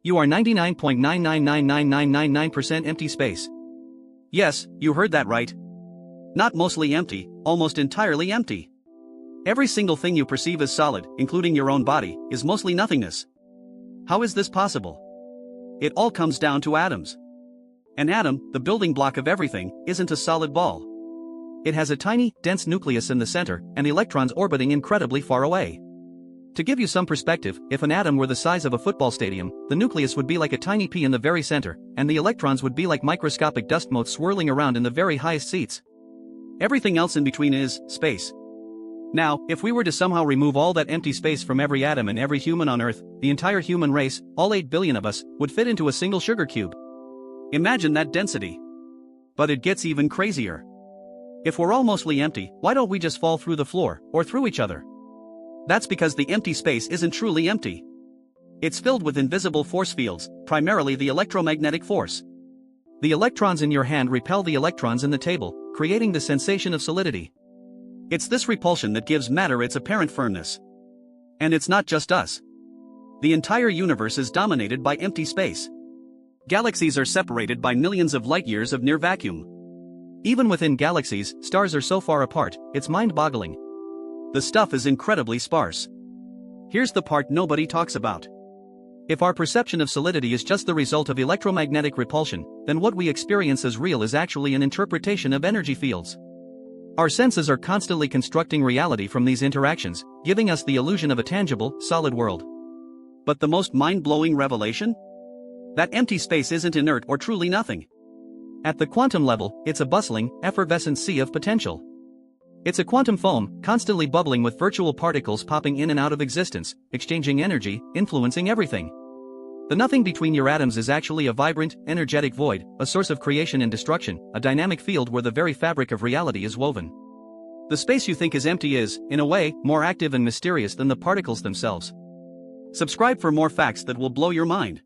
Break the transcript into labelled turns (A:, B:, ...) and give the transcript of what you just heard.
A: You are 99.9999999% empty space. Yes, you heard that right. Not mostly empty, almost entirely empty. Every single thing you perceive as solid, including your own body, is mostly nothingness. How is this possible? It all comes down to atoms. An atom, the building block of everything, isn't a solid ball. It has a tiny, dense nucleus in the center, and electrons orbiting incredibly far away. To give you some perspective, if an atom were the size of a football stadium, the nucleus would be like a tiny pea in the very center, and the electrons would be like microscopic dust motes swirling around in the very highest seats. Everything else in between is space. Now, if we were to somehow remove all that empty space from every atom and every human on Earth, the entire human race, all 8 billion of us, would fit into a single sugar cube. Imagine that density. But it gets even crazier. If we're all mostly empty, why don't we just fall through the floor, or through each other? That's because the empty space isn't truly empty. It's filled with invisible force fields, primarily the electromagnetic force. The electrons in your hand repel the electrons in the table, creating the sensation of solidity. It's this repulsion that gives matter its apparent firmness. And it's not just us. The entire universe is dominated by empty space. Galaxies are separated by millions of light-years of near vacuum. Even within galaxies, stars are so far apart, it's mind-boggling. The stuff is incredibly sparse. Here's the part nobody talks about. If our perception of solidity is just the result of electromagnetic repulsion, then what we experience as real is actually an interpretation of energy fields. Our senses are constantly constructing reality from these interactions, giving us the illusion of a tangible, solid world. But the most mind-blowing revelation? That empty space isn't inert or truly nothing. At the quantum level, it's a bustling, effervescent sea of potential. It's a quantum foam, constantly bubbling with virtual particles popping in and out of existence, exchanging energy, influencing everything. The nothing between your atoms is actually a vibrant, energetic void, a source of creation and destruction, a dynamic field where the very fabric of reality is woven. The space you think is empty is, in a way, more active and mysterious than the particles themselves. Subscribe for more facts that will blow your mind.